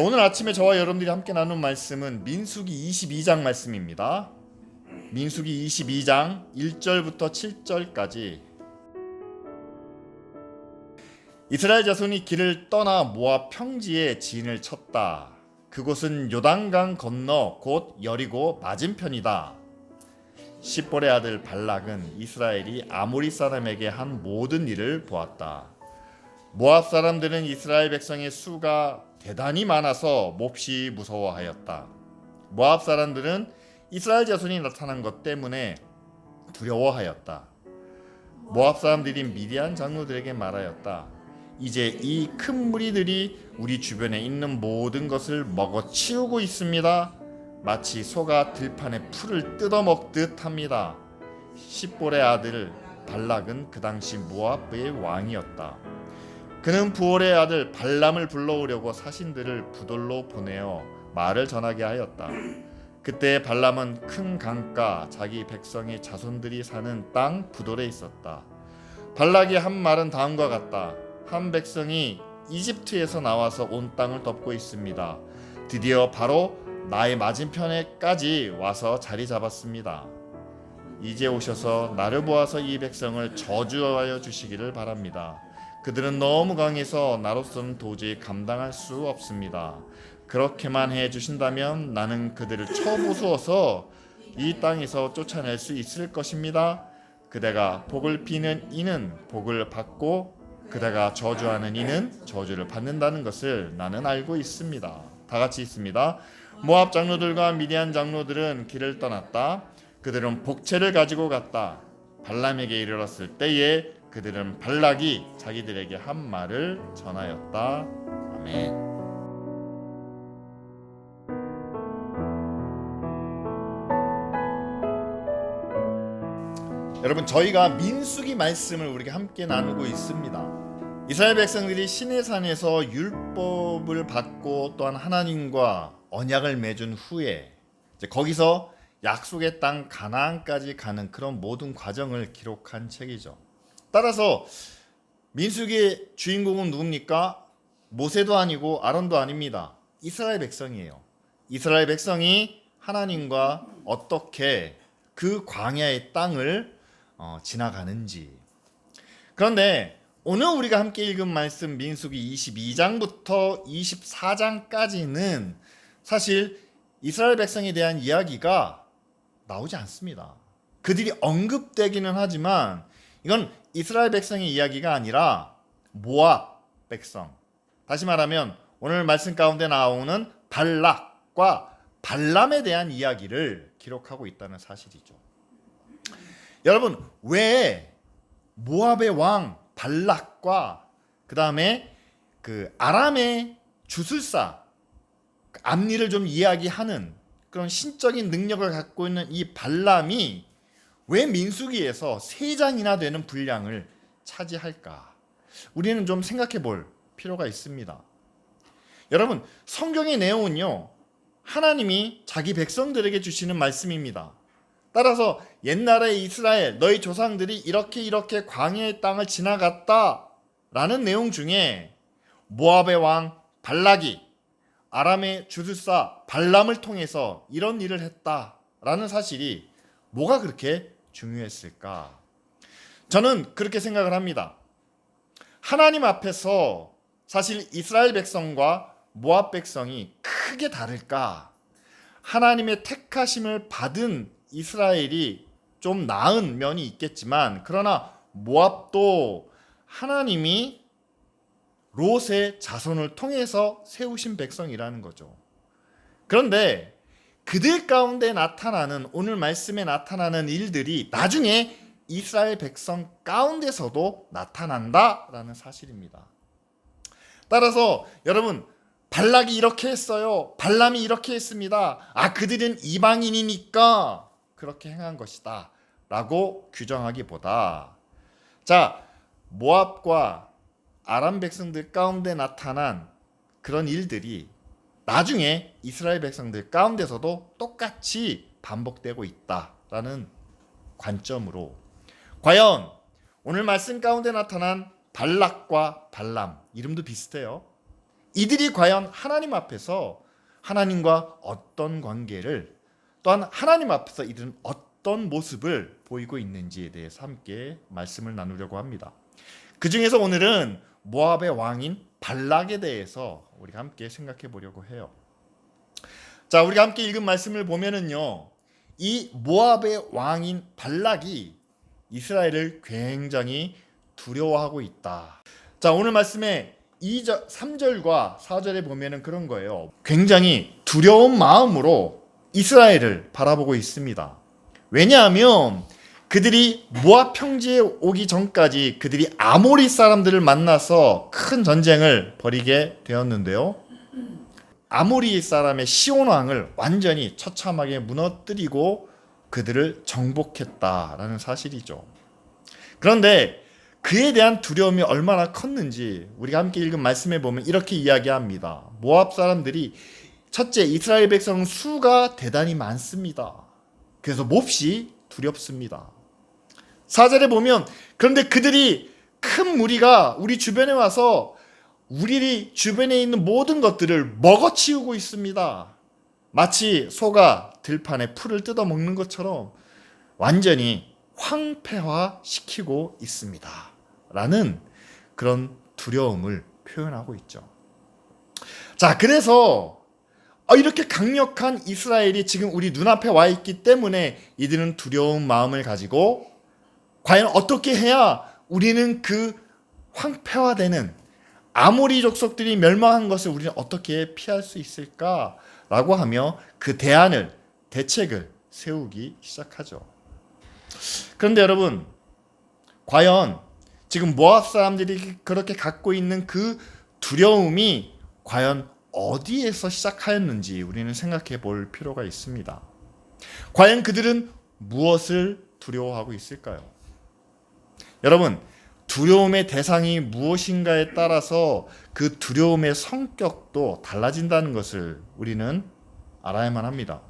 오늘 아침에 저와 여러분들이 함께 나눈 말씀은 민수기 22장 말씀입니다. 민수기 22장 1절부터 7절까지 이스라엘 자손이 길을 떠나 모압 평지에 진을 쳤다. 그곳은 요단강 건너 곧 여리고 맞은편이다. 십볼의 아들 발락은 이스라엘이 아모리 사람에게 한 모든 일을 보았다. 모압 사람들은 이스라엘 백성의 수가 대단히 많아서 몹시 무서워하였다. 모압 사람들은 이스라엘 자손이 나타난 것 때문에 두려워하였다. 모압 사람들이 미디안 장로들에게 말하였다. 이제 이 큰 무리들이 우리 주변에 있는 모든 것을 먹어치우고 있습니다. 마치 소가 들판에 풀을 뜯어먹듯 합니다. 십볼의 아들 발락은 그 당시 모압의 왕이었다. 그는 부올의 아들 발람을 불러오려고 사신들을 부돌로 보내어 말을 전하게 하였다. 그때 발람은 큰 강가 자기 백성의 자손들이 사는 땅 부돌에 있었다. 발락이 한 말은 다음과 같다. 한 백성이 이집트에서 나와서 온 땅을 덮고 있습니다. 드디어 바로 나의 맞은편에까지 와서 자리 잡았습니다. 이제 오셔서 나를 보아서 이 백성을 저주하여 주시기를 바랍니다. 그들은 너무 강해서 나로서는 도저히 감당할 수 없습니다. 그렇게만 해주신다면 나는 그들을 쳐부수어서 이 땅에서 쫓아낼 수 있을 것입니다. 그대가 복을 비는 이는 복을 받고 그대가 저주하는 이는 저주를 받는다는 것을 나는 알고 있습니다. 다 같이 있습니다. 모압 장로들과 미디안 장로들은 길을 떠났다. 그들은 복채를 가지고 갔다. 발람에게 이르렀을 때에 그들은 발락이 자기들에게 한 말을 전하였다. 아멘. 여러분, 저희가 민수기 말씀을 우리가 함께 나누고 있습니다. 이스라엘 백성들이 시내산에서 율법을 받고 또한 하나님과 언약을 맺은 후에 이제 거기서 약속의 땅 가나안까지 가는 그런 모든 과정을 기록한 책이죠. 따라서 민수기의 주인공은 누굽니까? 모세도 아니고 아론도 아닙니다. 이스라엘 백성이에요. 이스라엘 백성이 하나님과 어떻게 그 광야의 땅을 지나가는지. 그런데 오늘 우리가 함께 읽은 말씀 민수기 22장부터 24장까지는 사실 이스라엘 백성에 대한 이야기가 나오지 않습니다. 그들이 언급되기는 하지만 이건 이스라엘 백성의 이야기가 아니라 모압 백성, 다시 말하면 오늘 말씀 가운데 나오는 발락과 발람에 대한 이야기를 기록하고 있다는 사실이죠. 여러분, 왜 모압의 왕 발락과 그 다음에 그 아람의 주술사, 앞니를 좀 이야기하는 그런 신적인 능력을 갖고 있는 이 발람이 왜 민수기에서 3장이나 되는 분량을 차지할까? 우리는 좀 생각해 볼 필요가 있습니다. 여러분, 성경의 내용은요, 하나님이 자기 백성들에게 주시는 말씀입니다. 따라서 옛날에 이스라엘 너희 조상들이 이렇게 광야의 땅을 지나갔다라는 내용 중에 모압의 왕 발락이 아람의 주술사 발람을 통해서 이런 일을 했다라는 사실이 뭐가 그렇게 중요했을까? 저는 그렇게 생각을 합니다. 하나님 앞에서 사실 이스라엘 백성과 모압 백성이 크게 다를까? 하나님의 택하심을 받은 이스라엘이 좀 나은 면이 있겠지만, 그러나 모압도 하나님이 롯의 자손을 통해서 세우신 백성이라는 거죠. 그런데 그들 가운데 나타나는, 오늘 말씀에 나타나는 일들이 나중에 이스라엘 백성 가운데서도 나타난다라는 사실입니다. 따라서 여러분, 발락이 이렇게 했어요, 발람이 이렇게 했습니다, 그들은 이방인이니까 그렇게 행한 것이다 라고 규정하기보다, 자, 모압과 아람 백성들 가운데 나타난 그런 일들이 나중에 이스라엘 백성들 가운데서도 똑같이 반복되고 있다라는 관점으로, 과연 오늘 말씀 가운데 나타난 발락과 발람, 이름도 비슷해요. 이들이 과연 하나님 앞에서 하나님과 어떤 관계를, 또한 하나님 앞에서 이들은 어떤 모습을 보이고 있는지에 대해서 함께 말씀을 나누려고 합니다. 그 중에서 오늘은 모압의 왕인 발락에 대해서 우리가 함께 생각해 보려고 해요. 자, 우리가 함께 읽은 말씀을 보면은요, 이 모압의 왕인 발락이 이스라엘을 굉장히 두려워하고 있다. 자, 오늘 말씀에 3절과 4절에 보면은 그런 거예요. 굉장히 두려운 마음으로 이스라엘을 바라보고 있습니다. 왜냐하면 그들이 모압 평지에 오기 전까지 그들이 아모리 사람들을 만나서 큰 전쟁을 벌이게 되었는데요. 아모리 사람의 시온 왕을 완전히 처참하게 무너뜨리고 그들을 정복했다라는 사실이죠. 그런데 그에 대한 두려움이 얼마나 컸는지 우리가 함께 읽은 말씀에 보면 이렇게 이야기합니다. 모압 사람들이 첫째, 이스라엘 백성 수가 대단히 많습니다. 그래서 몹시 두렵습니다. 4절에 보면 그런데 그들이 큰 무리가 우리 주변에 와서 우리 주변에 있는 모든 것들을 먹어치우고 있습니다. 마치 소가 들판에 풀을 뜯어먹는 것처럼 완전히 황폐화시키고 있습니다. 라는 그런 두려움을 표현하고 있죠. 자, 그래서 이렇게 강력한 이스라엘이 지금 우리 눈앞에 와 있기 때문에 이들은 두려운 마음을 가지고 과연 어떻게 해야 우리는 그 황폐화되는 아모리 족속들이 멸망한 것을 우리는 어떻게 피할 수 있을까라고 하며 그 대책을 세우기 시작하죠. 그런데 여러분, 과연 지금 모압 사람들이 그렇게 갖고 있는 그 두려움이 과연 어디에서 시작하였는지 우리는 생각해 볼 필요가 있습니다. 과연 그들은 무엇을 두려워하고 있을까요? 여러분, 두려움의 대상이 무엇인가에 따라서 그 두려움의 성격도 달라진다는 것을 우리는 알아야만 합니다.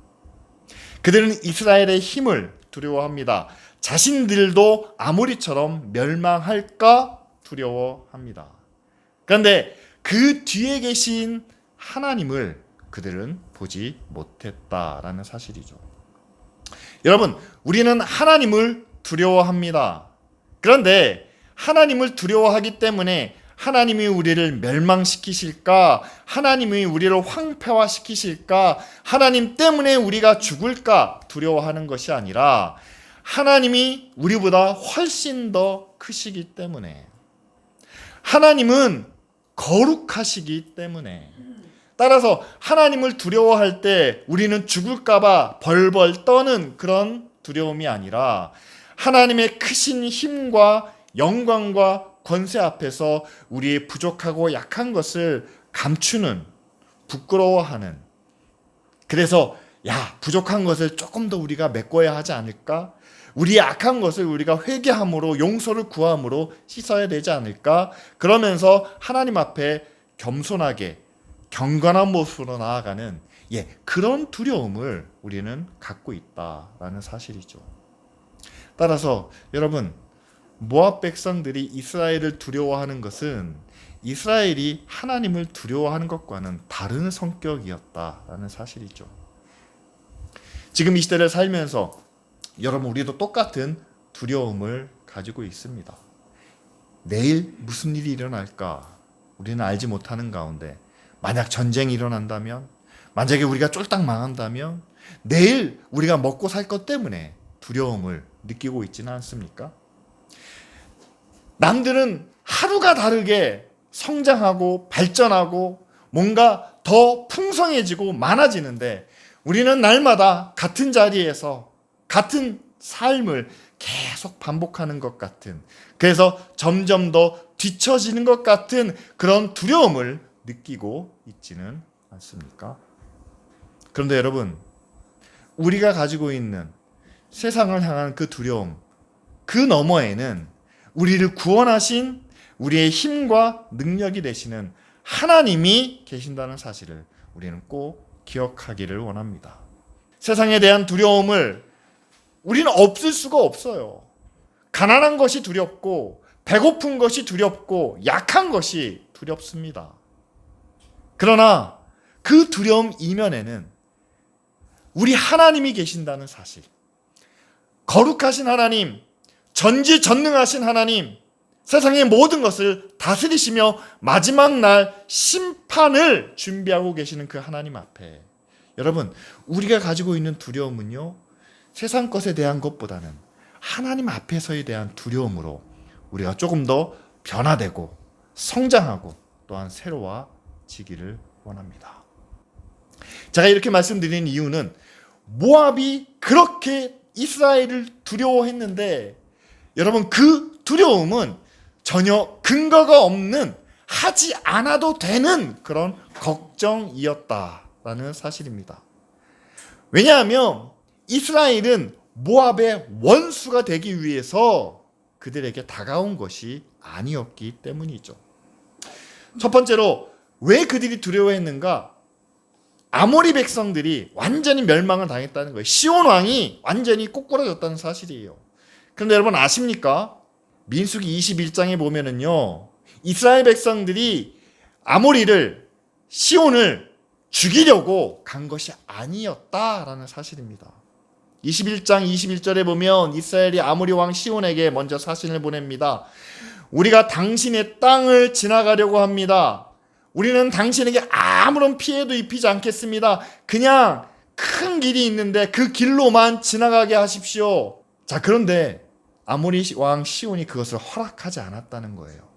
그들은 이스라엘의 힘을 두려워합니다. 자신들도 아모리처럼 멸망할까 두려워합니다. 그런데 그 뒤에 계신 하나님을 그들은 보지 못했다라는 사실이죠. 여러분, 우리는 하나님을 두려워합니다. 그런데 하나님을 두려워하기 때문에 하나님이 우리를 멸망시키실까? 하나님이 우리를 황폐화시키실까? 하나님 때문에 우리가 죽을까? 두려워하는 것이 아니라 하나님이 우리보다 훨씬 더 크시기 때문에, 하나님은 거룩하시기 때문에, 따라서 하나님을 두려워할 때 우리는 죽을까봐 벌벌 떠는 그런 두려움이 아니라 하나님의 크신 힘과 영광과 권세 앞에서 우리의 부족하고 약한 것을 감추는, 부끄러워하는, 그래서 부족한 것을 조금 더 우리가 메꿔야 하지 않을까? 우리의 악한 것을 우리가 회개함으로, 용서를 구함으로 씻어야 되지 않을까? 그러면서 하나님 앞에 겸손하게 경건한 모습으로 나아가는 그런 두려움을 우리는 갖고 있다라는 사실이죠. 따라서 여러분, 모압 백성들이 이스라엘을 두려워하는 것은 이스라엘이 하나님을 두려워하는 것과는 다른 성격이었다라는 사실이죠. 지금 이 시대를 살면서 여러분, 우리도 똑같은 두려움을 가지고 있습니다. 내일 무슨 일이 일어날까 우리는 알지 못하는 가운데, 만약 전쟁이 일어난다면, 만약에 우리가 쫄딱 망한다면 내일 우리가 먹고 살 것 때문에 두려움을 느끼고 있지는 않습니까? 남들은 하루가 다르게 성장하고 발전하고 뭔가 더 풍성해지고 많아지는데 우리는 날마다 같은 자리에서 같은 삶을 계속 반복하는 것 같은, 그래서 점점 더 뒤처지는 것 같은 그런 두려움을 느끼고 있지는 않습니까? 그런데 여러분, 우리가 가지고 있는 세상을 향한 그 두려움, 그 너머에는 우리를 구원하신 우리의 힘과 능력이 되시는 하나님이 계신다는 사실을 우리는 꼭 기억하기를 원합니다. 세상에 대한 두려움을 우리는 없을 수가 없어요. 가난한 것이 두렵고 배고픈 것이 두렵고 약한 것이 두렵습니다. 그러나 그 두려움 이면에는 우리 하나님이 계신다는 사실, 거룩하신 하나님, 전지전능하신 하나님, 세상의 모든 것을 다스리시며 마지막 날 심판을 준비하고 계시는 그 하나님 앞에, 여러분, 우리가 가지고 있는 두려움은요, 세상 것에 대한 것보다는 하나님 앞에서에 대한 두려움으로 우리가 조금 더 변화되고 성장하고 또한 새로워지기를 원합니다. 제가 이렇게 말씀드리는 이유는 모압이 그렇게 이스라엘을 두려워했는데, 여러분, 그 두려움은 전혀 근거가 없는, 하지 않아도 되는 그런 걱정이었다라는 사실입니다. 왜냐하면 이스라엘은 모압의 원수가 되기 위해서 그들에게 다가온 것이 아니었기 때문이죠. 첫 번째로 왜 그들이 두려워했는가? 아모리 백성들이 완전히 멸망을 당했다는 거예요. 시온 왕이 완전히 꼬꾸라졌다는 사실이에요. 그런데 여러분 아십니까? 민수기 21장에 보면은요, 이스라엘 백성들이 아모리를, 시온을 죽이려고 간 것이 아니었다라는 사실입니다. 21장 21절에 보면 이스라엘이 아모리 왕 시온에게 먼저 사신을 보냅니다. 우리가 당신의 땅을 지나가려고 합니다. 우리는 당신에게 아무런 피해도 입히지 않겠습니다. 그냥 큰 길이 있는데 그 길로만 지나가게 하십시오. 자, 그런데 아모리 왕 시온이 그것을 허락하지 않았다는 거예요.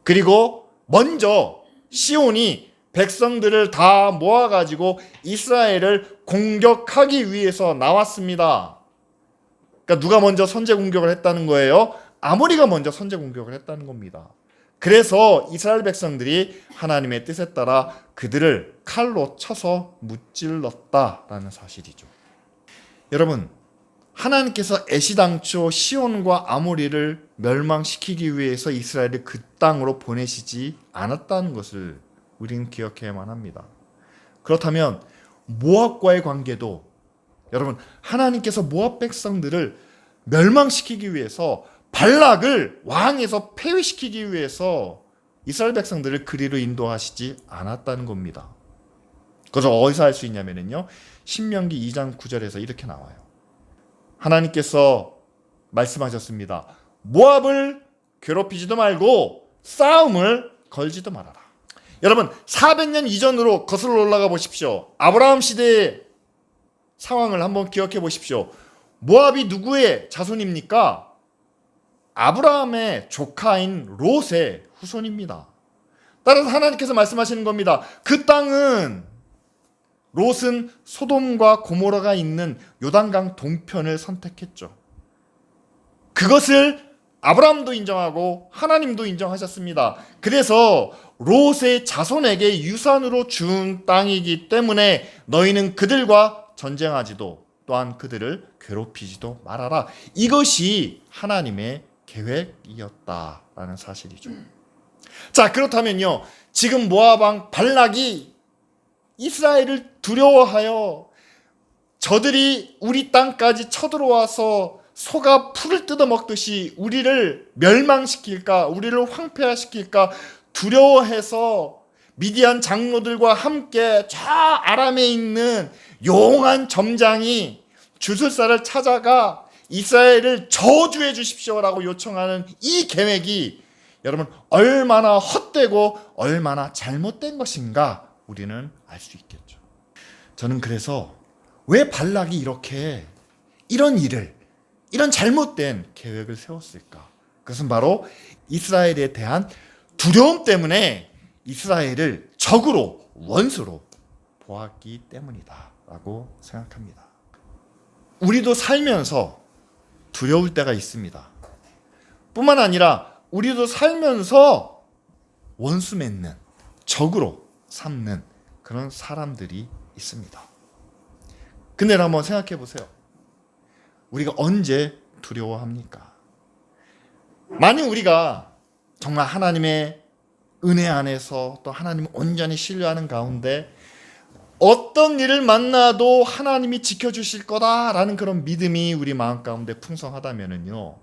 그리고 먼저 시온이 백성들을 다 모아가지고 이스라엘을 공격하기 위해서 나왔습니다. 그러니까 누가 먼저 선제 공격을 했다는 거예요? 아모리가 먼저 선제 공격을 했다는 겁니다. 그래서 이스라엘 백성들이 하나님의 뜻에 따라 그들을 칼로 쳐서 무찔렀다라는 사실이죠. 여러분, 하나님께서 애시당초 시온과 아모리를 멸망시키기 위해서 이스라엘을 그 땅으로 보내시지 않았다는 것을 우리는 기억해야만 합니다. 그렇다면 모압과의 관계도, 여러분, 하나님께서 모압 백성들을 멸망시키기 위해서, 발락을 왕에서 폐위시키기 위해서 이스라엘 백성들을 그리로 인도하시지 않았다는 겁니다. 그것을 어디서 알 수 있냐면요, 신명기 2장 9절에서 이렇게 나와요. 하나님께서 말씀하셨습니다. 모압을 괴롭히지도 말고 싸움을 걸지도 말아라. 여러분, 400년 이전으로 거슬러 올라가 보십시오. 아브라함 시대의 상황을 한번 기억해 보십시오. 모압이 누구의 자손입니까? 아브라함의 조카인 롯의 후손입니다. 따라서 하나님께서 말씀하시는 겁니다. 그 땅은, 롯은 소돔과 고모라가 있는 요단강 동편을 선택했죠. 그것을 아브라함도 인정하고 하나님도 인정하셨습니다. 그래서 롯의 자손에게 유산으로 준 땅이기 때문에 너희는 그들과 전쟁하지도 또한 그들을 괴롭히지도 말아라. 이것이 하나님의 계획이었다라는 사실이죠. 자, 그렇다면요, 지금 모압 왕 발락이 이스라엘을 두려워하여 저들이 우리 땅까지 쳐들어와서 소가 풀을 뜯어먹듯이 우리를 멸망시킬까, 우리를 황폐화시킬까 두려워해서 미디안 장로들과 함께 저 아람에 있는 용한 점장이 주술사를 찾아가 이스라엘을 저주해 주십시오라고 요청하는 이 계획이, 여러분, 얼마나 헛되고 얼마나 잘못된 것인가 우리는 알 수 있겠죠. 저는 그래서 왜 발락이 이렇게 이런 잘못된 계획을 세웠을까? 그것은 바로 이스라엘에 대한 두려움 때문에 이스라엘을 적으로, 원수로 보았기 때문이다 라고 생각합니다. 우리도 살면서 두려울 때가 있습니다. 뿐만 아니라 우리도 살면서 원수 맺는, 적으로 삼는 그런 사람들이 있습니다. 근데 한번 생각해 보세요. 우리가 언제 두려워합니까? 만약 우리가 정말 하나님의 은혜 안에서 또 하나님을 온전히 신뢰하는 가운데 어떤 일을 만나도 하나님이 지켜주실 거다라는 그런 믿음이 우리 마음 가운데 풍성하다면요,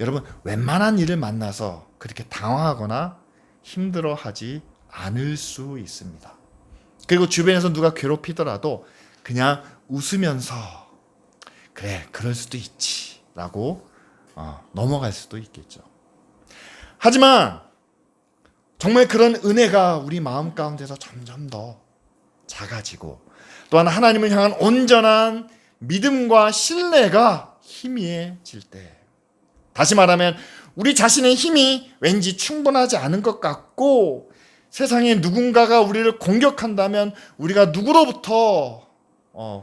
여러분 웬만한 일을 만나서 그렇게 당황하거나 힘들어하지 않을 수 있습니다. 그리고 주변에서 누가 괴롭히더라도 그냥 웃으면서 그래 그럴 수도 있지 라고 넘어갈 수도 있겠죠. 하지만 정말 그런 은혜가 우리 마음 가운데서 점점 더 작아지고 또한 하나님을 향한 온전한 믿음과 신뢰가 희미해질 때, 다시 말하면 우리 자신의 힘이 왠지 충분하지 않은 것 같고 세상에 누군가가 우리를 공격한다면 우리가 누구로부터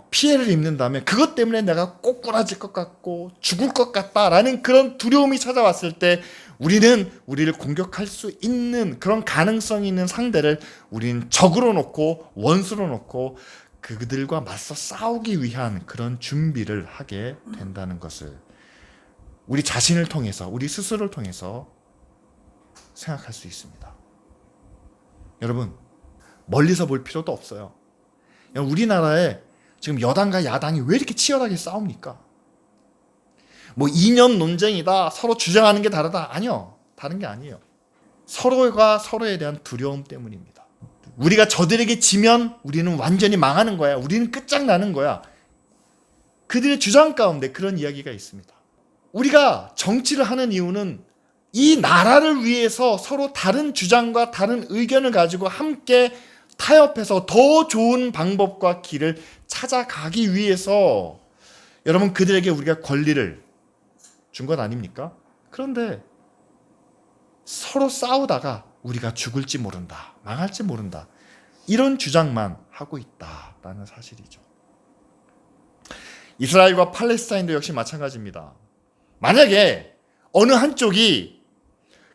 피해를 입는다면 그것 때문에 내가 꼬꾸라질 것 같고 죽을 것 같다라는 그런 두려움이 찾아왔을 때 우리는 우리를 공격할 수 있는 그런 가능성이 있는 상대를 우리는 적으로 놓고 원수로 놓고 그들과 맞서 싸우기 위한 그런 준비를 하게 된다는 것을 우리 자신을 통해서 우리 스스로를 통해서 생각할 수 있습니다. 여러분 멀리서 볼 필요도 없어요. 우리나라에 지금 여당과 야당이 왜 이렇게 치열하게 싸웁니까? 뭐 이념 논쟁이다, 서로 주장하는 게 다르다. 아니요, 다른 게 아니에요. 서로가 서로에 대한 두려움 때문입니다. 우리가 저들에게 지면 우리는 완전히 망하는 거야, 우리는 끝장나는 거야. 그들의 주장 가운데 그런 이야기가 있습니다. 우리가 정치를 하는 이유는 이 나라를 위해서 서로 다른 주장과 다른 의견을 가지고 함께 타협해서 더 좋은 방법과 길을 찾아가기 위해서 여러분 그들에게 우리가 권리를 준 것 아닙니까? 그런데 서로 싸우다가 우리가 죽을지 모른다, 망할지 모른다, 이런 주장만 하고 있다라는 사실이죠. 이스라엘과 팔레스타인도 역시 마찬가지입니다. 만약에 어느 한쪽이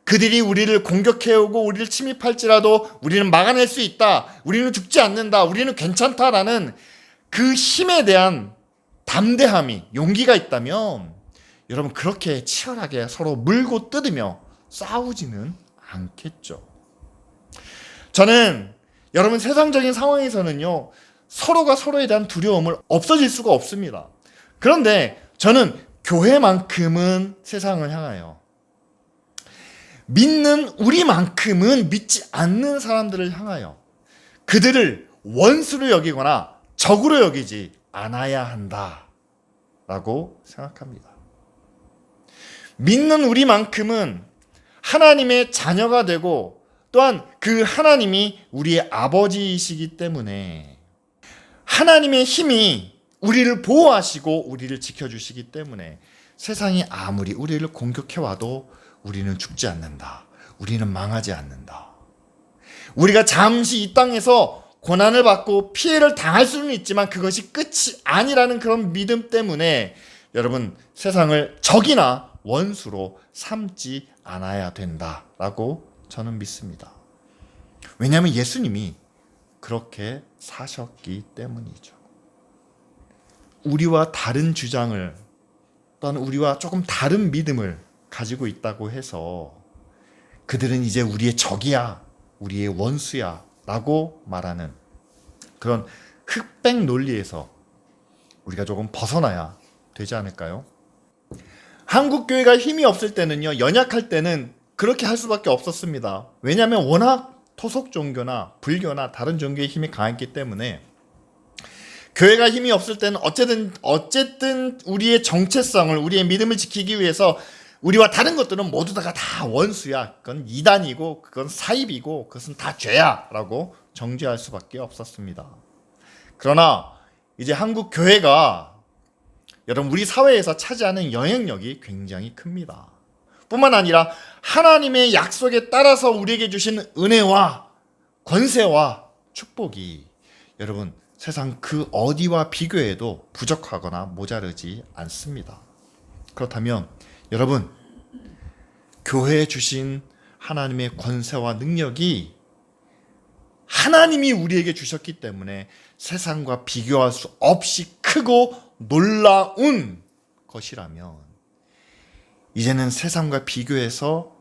그들이 우리를 공격해오고 우리를 침입할지라도 우리는 막아낼 수 있다, 우리는 죽지 않는다, 우리는 괜찮다라는 그 힘에 대한 담대함이, 용기가 있다면 여러분 그렇게 치열하게 서로 물고 뜯으며 싸우지는 않겠죠. 저는 여러분 세상적인 상황에서는요 서로가 서로에 대한 두려움을 없어질 수가 없습니다. 그런데 저는 교회만큼은 세상을 향하여, 믿는 우리만큼은 믿지 않는 사람들을 향하여 그들을 원수로 여기거나 적으로 여기지 않아야 한다라고 생각합니다. 믿는 우리만큼은 하나님의 자녀가 되고 또한 그 하나님이 우리의 아버지이시기 때문에 하나님의 힘이 우리를 보호하시고 우리를 지켜주시기 때문에 세상이 아무리 우리를 공격해와도 우리는 죽지 않는다, 우리는 망하지 않는다. 우리가 잠시 이 땅에서 고난을 받고 피해를 당할 수는 있지만 그것이 끝이 아니라는 그런 믿음 때문에 여러분 세상을 적이나 원수로 삼지 않아야 된다라고 저는 믿습니다. 왜냐하면 예수님이 그렇게 사셨기 때문이죠. 우리와 다른 주장을 또는 우리와 조금 다른 믿음을 가지고 있다고 해서 그들은 이제 우리의 적이야, 우리의 원수야 라고 말하는 그런 흑백 논리에서 우리가 조금 벗어나야 되지 않을까요? 한국 교회가 힘이 없을 때는요, 연약할 때는 그렇게 할 수밖에 없었습니다. 왜냐하면 워낙 토속 종교나 불교나 다른 종교의 힘이 강했기 때문에 교회가 힘이 없을 때는 어쨌든 우리의 정체성을, 우리의 믿음을 지키기 위해서 우리와 다른 것들은 모두 다 원수야, 그건 이단이고 그건 사입이고 그것은 다 죄야 라고 정죄할 수밖에 없었습니다. 그러나 이제 한국 교회가 여러분 우리 사회에서 차지하는 영향력이 굉장히 큽니다. 뿐만 아니라 하나님의 약속에 따라서 우리에게 주신 은혜와 권세와 축복이 여러분 세상 그 어디와 비교해도 부족하거나 모자르지 않습니다. 그렇다면 여러분 교회에 주신 하나님의 권세와 능력이 하나님이 우리에게 주셨기 때문에 세상과 비교할 수 없이 크고 놀라운 것이라면 이제는 세상과 비교해서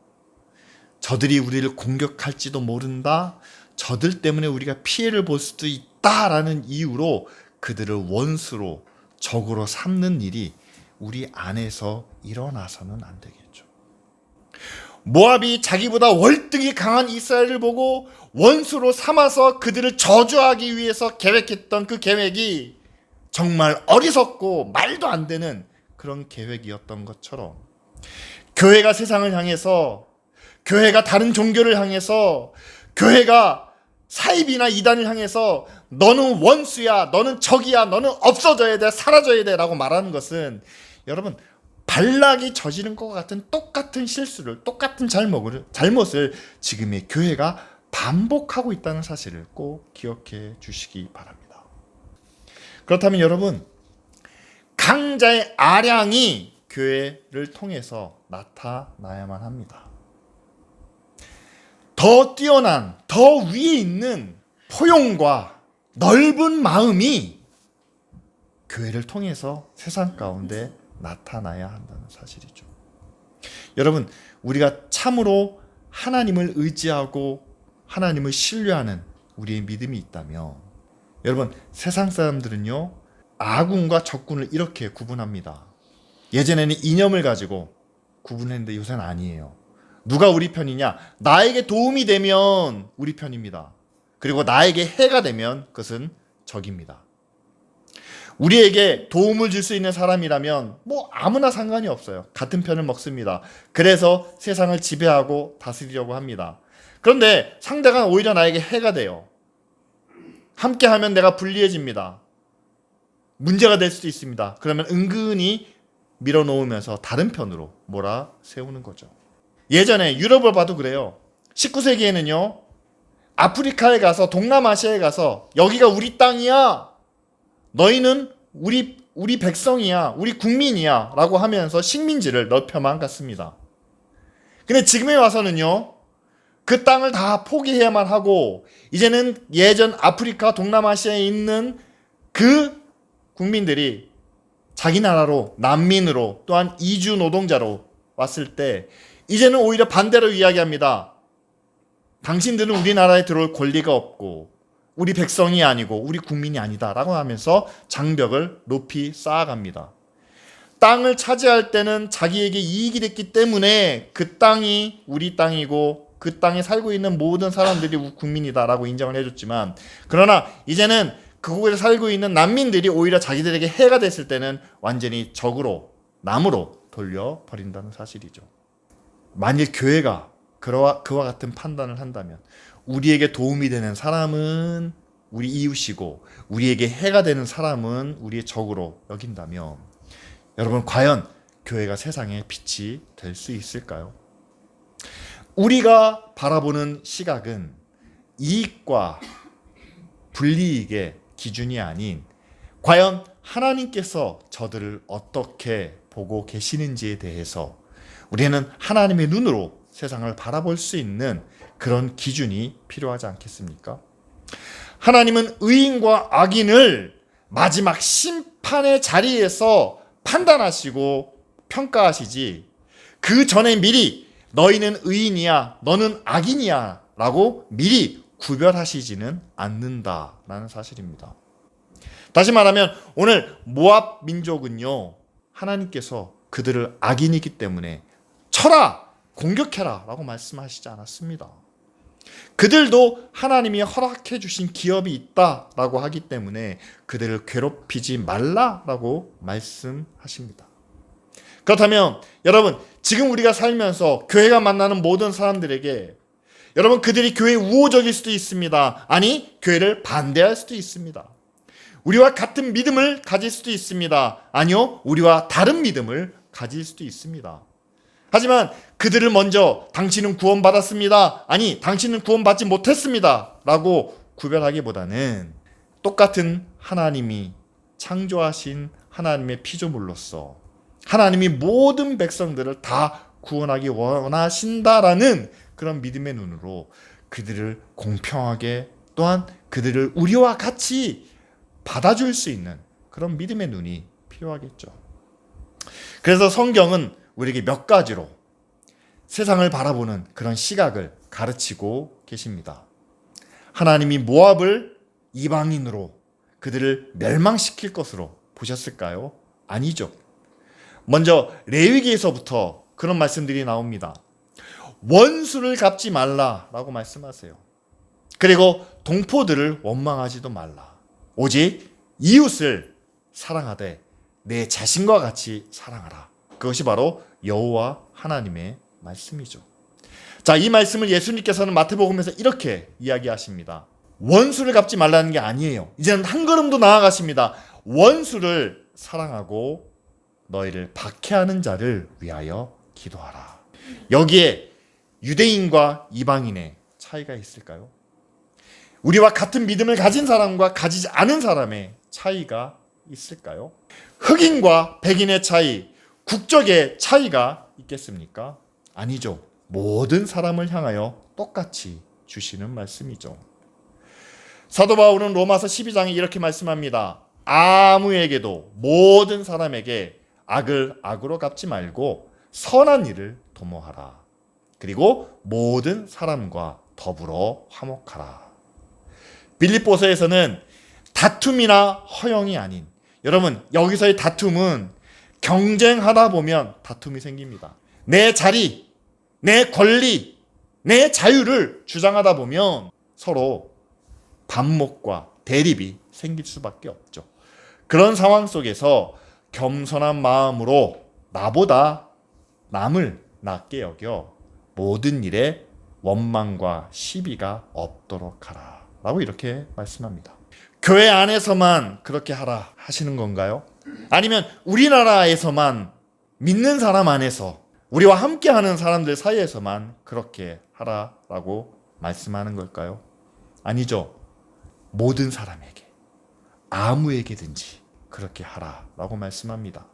저들이 우리를 공격할지도 모른다, 저들 때문에 우리가 피해를 볼 수도 있다라는 이유로 그들을 원수로 적으로 삼는 일이 우리 안에서 일어나서는 안 되겠죠. 모압이 자기보다 월등히 강한 이스라엘을 보고 원수로 삼아서 그들을 저주하기 위해서 계획했던 그 계획이 정말 어리석고 말도 안 되는 그런 계획이었던 것처럼, 교회가 세상을 향해서, 교회가 다른 종교를 향해서, 교회가 사입이나 이단을 향해서 너는 원수야, 너는 적이야, 너는 없어져야 돼, 사라져야 돼 라고 말하는 것은, 여러분, 발락이 저지른 것과 같은 똑같은 실수를, 똑같은 잘못을 지금의 교회가 반복하고 있다는 사실을 꼭 기억해 주시기 바랍니다. 그렇다면 여러분, 강자의 아량이 교회를 통해서 나타나야만 합니다. 더 뛰어난, 더 위에 있는 포용과 넓은 마음이 교회를 통해서 세상 가운데 나타나야 한다는 사실이죠. 여러분, 우리가 참으로 하나님을 의지하고 하나님을 신뢰하는 우리의 믿음이 있다면, 여러분, 세상 사람들은요, 아군과 적군을 이렇게 구분합니다. 예전에는 이념을 가지고 구분했는데 요새는 아니에요. 누가 우리 편이냐? 나에게 도움이 되면 우리 편입니다. 그리고 나에게 해가 되면 그것은 적입니다. 우리에게 도움을 줄 수 있는 사람이라면 뭐 아무나 상관이 없어요. 같은 편을 먹습니다. 그래서 세상을 지배하고 다스리려고 합니다. 그런데 상대가 오히려 나에게 해가 돼요. 함께하면 내가 불리해집니다. 문제가 될 수도 있습니다. 그러면 은근히 밀어놓으면서 다른 편으로 몰아세우는 거죠. 예전에 유럽을 봐도 그래요. 19세기에는요. 아프리카에 가서, 동남아시아에 가서 여기가 우리 땅이야, 너희는 우리 백성이야, 우리 국민이야 라고 하면서 식민지를 넓혀만 갔습니다. 근데 지금에 와서는요, 그 땅을 다 포기해야만 하고 이제는 예전 아프리카 동남아시아에 있는 그 국민들이 자기 나라로 난민으로, 또한 이주 노동자로 왔을 때 이제는 오히려 반대로 이야기합니다. 당신들은 우리나라에 들어올 권리가 없고 우리 백성이 아니고 우리 국민이 아니다 라고 하면서 장벽을 높이 쌓아갑니다. 땅을 차지할 때는 자기에게 이익이 됐기 때문에 그 땅이 우리 땅이고 그 땅에 살고 있는 모든 사람들이 우리 국민이다 라고 인정을 해줬지만, 그러나 이제는 그곳에 살고 있는 난민들이 오히려 자기들에게 해가 됐을 때는 완전히 적으로, 남으로 돌려버린다는 사실이죠. 만일 교회가 그와 같은 판단을 한다면, 우리에게 도움이 되는 사람은 우리 이웃이고 우리에게 해가 되는 사람은 우리의 적으로 여긴다면, 여러분, 과연 교회가 세상의 빛이 될 수 있을까요? 우리가 바라보는 시각은 이익과 불이익의 기준이 아닌, 과연 하나님께서 저들을 어떻게 보고 계시는지에 대해서 우리는 하나님의 눈으로 세상을 바라볼 수 있는 그런 기준이 필요하지 않겠습니까? 하나님은 의인과 악인을 마지막 심판의 자리에서 판단하시고 평가하시지, 그 전에 미리 너희는 의인이야, 너는 악인이야 라고 미리 구별하시지는 않는다라는 사실입니다. 다시 말하면 오늘 모압 민족은요, 하나님께서 그들을 악인이기 때문에 쳐라, 공격해라 라고 말씀하시지 않았습니다. 그들도 하나님이 허락해 주신 기업이 있다라고 하기 때문에 그들을 괴롭히지 말라라고 말씀하십니다. 그렇다면 여러분, 지금 우리가 살면서 교회가 만나는 모든 사람들에게, 여러분, 그들이 교회에 우호적일 수도 있습니다. 아니, 교회를 반대할 수도 있습니다. 우리와 같은 믿음을 가질 수도 있습니다. 아니요, 우리와 다른 믿음을 가질 수도 있습니다. 하지만 그들을 먼저 당신은 구원받았습니다, 아니 당신은 구원받지 못했습니다 라고 구별하기보다는 똑같은 하나님이 창조하신 하나님의 피조물로서 하나님이 모든 백성들을 다 구원하기 원하신다라는 그런 믿음의 눈으로 그들을 공평하게, 또한 그들을 우리와 같이 받아줄 수 있는 그런 믿음의 눈이 필요하겠죠. 그래서 성경은 우리에게 몇 가지로 세상을 바라보는 그런 시각을 가르치고 계십니다. 하나님이 모압을 이방인으로 그들을 멸망시킬 것으로 보셨을까요? 아니죠. 먼저 레위기에서부터 그런 말씀들이 나옵니다. 원수를 갚지 말라라고 말씀하세요. 그리고 동포들을 원망하지도 말라. 오직 이웃을 사랑하되 내 자신과 같이 사랑하라. 그것이 바로 여호와 하나님의 말씀이죠. 자, 이 말씀을 예수님께서는 마태복음에서 이렇게 이야기하십니다. 원수를 갚지 말라는 게 아니에요. 이제는 한 걸음 더 나아가십니다. 원수를 사랑하고 너희를 박해하는 자를 위하여 기도하라. 여기에 유대인과 이방인의 차이가 있을까요? 우리와 같은 믿음을 가진 사람과 가지지 않은 사람의 차이가 있을까요? 흑인과 백인의 차이, 국적의 차이가 있겠습니까? 아니죠. 모든 사람을 향하여 똑같이 주시는 말씀이죠. 사도 바울은 로마서 12장에 이렇게 말씀합니다. 아무에게도 모든 사람에게 악을 악으로 갚지 말고 선한 일을 도모하라. 그리고 모든 사람과 더불어 화목하라. 빌립보서에서는 다툼이나 허영이 아닌, 여러분 여기서의 다툼은 경쟁하다 보면 다툼이 생깁니다. 내 자리, 내 권리, 내 자유를 주장하다 보면 서로 반목과 대립이 생길 수밖에 없죠. 그런 상황 속에서 겸손한 마음으로 나보다 남을 낮게 여겨 모든 일에 원망과 시비가 없도록 하라 라고 이렇게 말씀합니다. 교회 안에서만 그렇게 하라 하시는 건가요? 아니면 우리나라에서만 믿는 사람 안에서 우리와 함께하는 사람들 사이에서만 그렇게 하라라고 말씀하는 걸까요? 아니죠. 모든 사람에게, 아무에게든지 그렇게 하라라고 말씀합니다.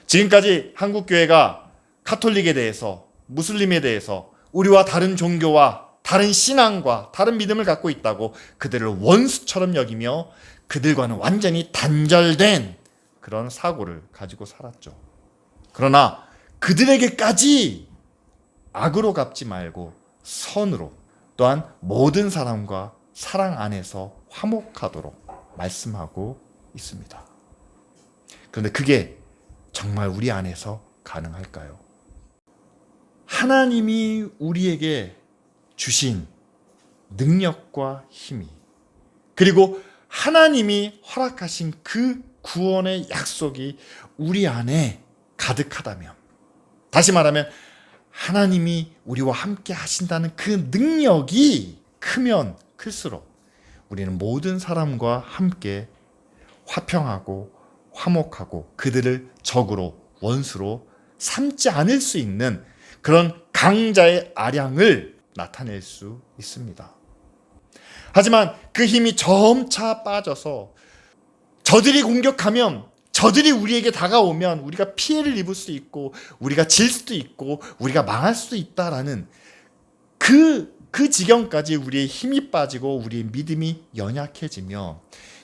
지금까지 한국교회가 카톨릭에 대해서, 무슬림에 대해서 우리와 다른 종교와 다른 신앙과 다른 믿음을 갖고 있다고 그들을 원수처럼 여기며 그들과는 완전히 단절된 그런 사고를 가지고 살았죠. 그러나 그들에게까지 악으로 갚지 말고 선으로, 또한 모든 사람과 사랑 안에서 화목하도록 말씀하고 있습니다. 그런데 그게 정말 우리 안에서 가능할까요? 하나님이 우리에게 주신 능력과 힘이, 그리고 하나님이 허락하신 그 구원의 약속이 우리 안에 가득하다면, 다시 말하면 하나님이 우리와 함께 하신다는 그 능력이 크면 클수록 우리는 모든 사람과 함께 화평하고 화목하고 그들을 적으로, 원수로 삼지 않을 수 있는 그런 강자의 아량을 나타낼 수 있습니다. 하지만 그 힘이 점차 빠져서 저들이 공격하면, 저들이 우리에게 다가오면 우리가 피해를 입을 수 있고 우리가 질 수도 있고 우리가 망할 수도 있다라는 그 지경까지 우리의 힘이 빠지고 우리의 믿음이 연약해지며,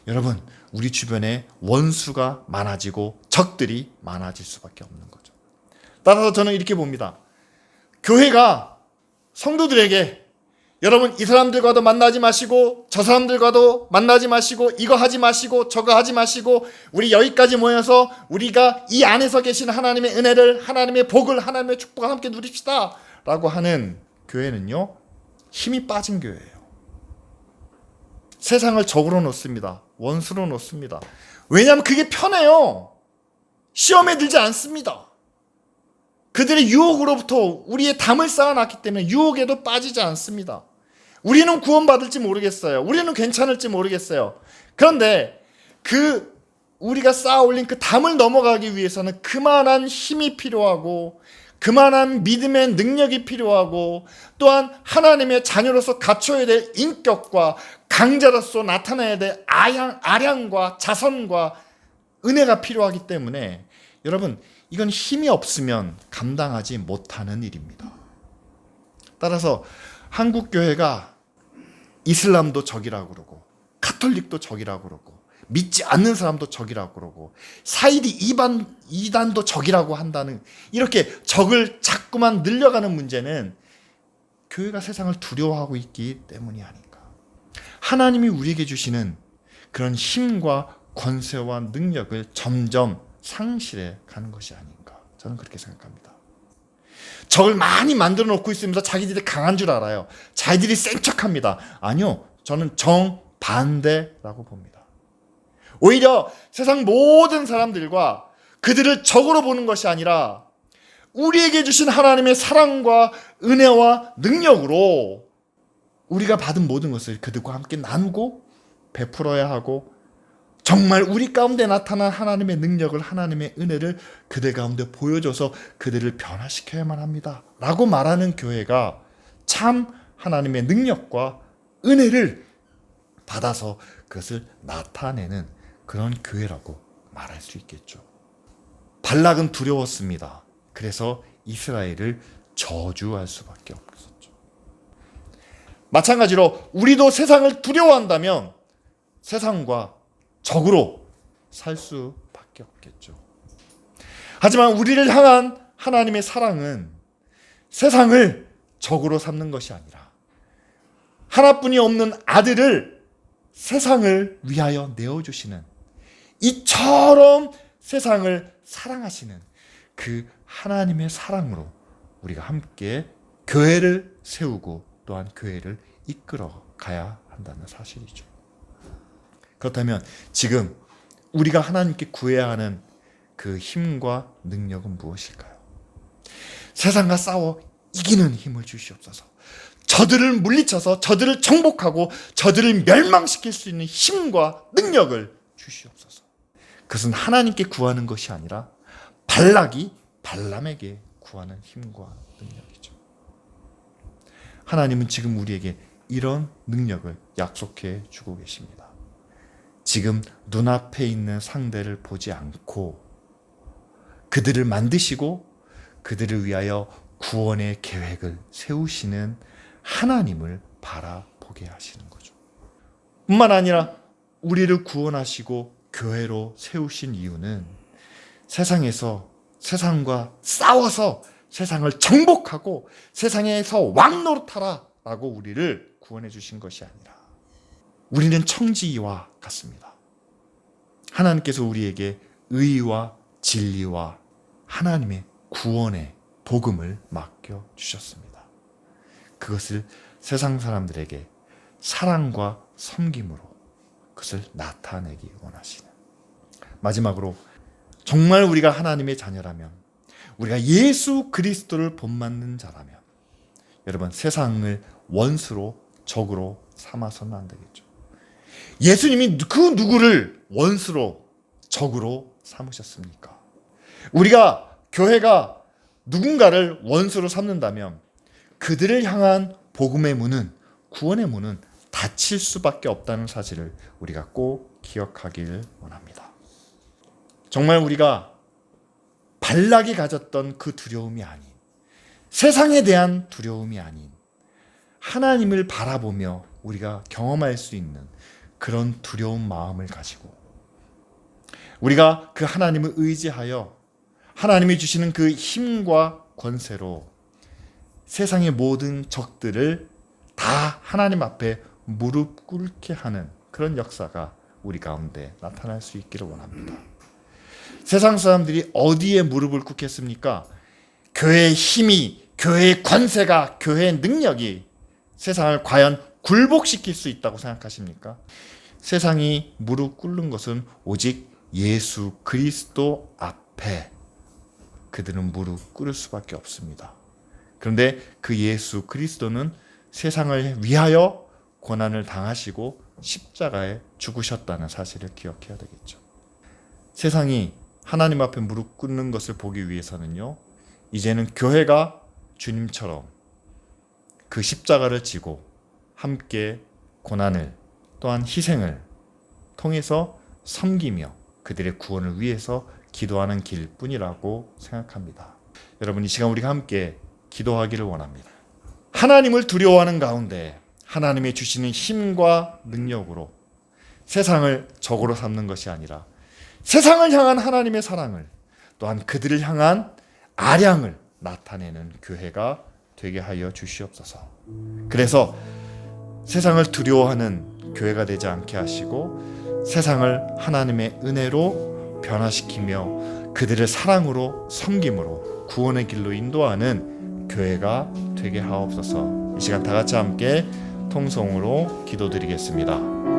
여러분 우리 주변에 원수가 많아지고 적들이 많아질 수밖에 없는 거죠. 따라서 저는 이렇게 봅니다. 교회가 성도들에게 여러분 이 사람들과도 만나지 마시고 저 사람들과도 만나지 마시고 이거 하지 마시고 저거 하지 마시고 우리 여기까지 모여서 우리가 이 안에서 계신 하나님의 은혜를, 하나님의 복을, 하나님의 축복을 함께 누립시다 라고 하는 교회는요, 힘이 빠진 교회예요. 세상을 적으로 놓습니다. 원수로 놓습니다. 왜냐하면 그게 편해요. 시험에 들지 않습니다. 그들의 유혹으로부터 우리의 담을 쌓아놨기 때문에 유혹에도 빠지지 않습니다. 우리는 구원받을지 모르겠어요. 우리는 괜찮을지 모르겠어요. 그런데 우리가 쌓아올린 그 담을 넘어가기 위해서는 그만한 힘이 필요하고 그만한 믿음의 능력이 필요하고 또한 하나님의 자녀로서 갖춰야 될 인격과 강자로서 나타나야 될 아량과 자선과 은혜가 필요하기 때문에 여러분 이건 힘이 없으면 감당하지 못하는 일입니다. 따라서 한국 교회가 이슬람도 적이라고 그러고 카톨릭도 적이라고 그러고 믿지 않는 사람도 적이라고 그러고 사이비 이단도 적이라고 한다는, 이렇게 적을 자꾸만 늘려가는 문제는 교회가 세상을 두려워하고 있기 때문이 아닌가. 하나님이 우리에게 주시는 그런 힘과 권세와 능력을 점점 상실해 가는 것이 아닌가, 저는 그렇게 생각합니다. 적을 많이 만들어 놓고 있으면서 자기들이 강한 줄 알아요. 자기들이 센 척합니다. 아니요, 저는 정반대라고 봅니다. 오히려 세상 모든 사람들과 그들을 적으로 보는 것이 아니라 우리에게 주신 하나님의 사랑과 은혜와 능력으로 우리가 받은 모든 것을 그들과 함께 나누고 베풀어야 하고, 정말 우리 가운데 나타난 하나님의 능력을, 하나님의 은혜를 그들 가운데 보여줘서 그들을 변화시켜야만 합니다 라고 말하는 교회가 참 하나님의 능력과 은혜를 받아서 그것을 나타내는 그런 교회라고 말할 수 있겠죠. 발락은 두려웠습니다. 그래서 이스라엘을 저주할 수밖에 없었죠. 마찬가지로 우리도 세상을 두려워한다면 세상과 적으로 살 수밖에 없겠죠. 하지만 우리를 향한 하나님의 사랑은 세상을 적으로 삼는 것이 아니라 하나뿐이 없는 아들을 세상을 위하여 내어주시는, 이처럼 세상을 사랑하시는 그 하나님의 사랑으로 우리가 함께 교회를 세우고 또한 교회를 이끌어 가야 한다는 사실이죠. 그렇다면 지금 우리가 하나님께 구해야 하는 그 힘과 능력은 무엇일까요? 세상과 싸워 이기는 힘을 주시옵소서. 저들을 물리쳐서 저들을 정복하고 저들을 멸망시킬 수 있는 힘과 능력을 주시옵소서. 그것은 하나님께 구하는 것이 아니라 발락이 발람에게 구하는 힘과 능력이죠. 하나님은 지금 우리에게 이런 능력을 약속해 주고 계십니다. 지금 눈앞에 있는 상대를 보지 않고 그들을 만드시고 그들을 위하여 구원의 계획을 세우시는 하나님을 바라보게 하시는 거죠. 뿐만 아니라 우리를 구원하시고 교회로 세우신 이유는 세상에서 세상과 싸워서 세상을 정복하고 세상에서 왕노릇하라 라고 우리를 구원해 주신 것이 아니라 우리는 청지기와 같습니다. 하나님께서 우리에게 의와 진리와 하나님의 구원의 복음을 맡겨 주셨습니다. 그것을 세상 사람들에게 사랑과 섬김으로 그것을 나타내기 원하시는, 마지막으로 정말 우리가 하나님의 자녀라면, 우리가 예수 그리스도를 본받는 자라면 여러분, 세상을 원수로 적으로 삼아서는 안 되겠죠. 예수님이 그 누구를 원수로 적으로 삼으셨습니까? 우리가 교회가 누군가를 원수로 삼는다면 그들을 향한 복음의 문은, 구원의 문은 닫힐 수밖에 없다는 사실을 우리가 꼭 기억하길 원합니다. 정말 우리가 발락이 가졌던 그 두려움이 아닌, 세상에 대한 두려움이 아닌 하나님을 바라보며 우리가 경험할 수 있는 그런 두려운 마음을 가지고 우리가 그 하나님을 의지하여 하나님이 주시는 그 힘과 권세로 세상의 모든 적들을 다 하나님 앞에 무릎 꿇게 하는 그런 역사가 우리 가운데 나타날 수 있기를 원합니다. 세상 사람들이 어디에 무릎을 꿇겠습니까? 교회의 힘이, 교회의 권세가, 교회의 능력이 세상을 과연 굴복시킬 수 있다고 생각하십니까? 세상이 무릎 꿇는 것은 오직 예수 그리스도 앞에 그들은 무릎 꿇을 수밖에 없습니다. 그런데 그 예수 그리스도는 세상을 위하여 고난을 당하시고 십자가에 죽으셨다는 사실을 기억해야 되겠죠. 세상이 하나님 앞에 무릎 꿇는 것을 보기 위해서는요, 이제는 교회가 주님처럼 그 십자가를 지고 함께 고난을 또한 희생을 통해서 섬기며 그들의 구원을 위해서 기도하는 길뿐이라고 생각합니다. 여러분, 이 시간 우리가 함께 기도하기를 원합니다. 하나님을 두려워하는 가운데 하나님의 주시는 힘과 능력으로 세상을 적으로 삼는 것이 아니라 세상을 향한 하나님의 사랑을, 또한 그들을 향한 아량을 나타내는 교회가 되게 하여 주시옵소서. 그래서 세상을 두려워하는 교회가 되지 않게 하시고 세상을 하나님의 은혜로 변화시키며 그들을 사랑으로 섬김으로 구원의 길로 인도하는 교회가 되게 하옵소서. 이 시간 다 같이 함께 통성으로 기도드리겠습니다.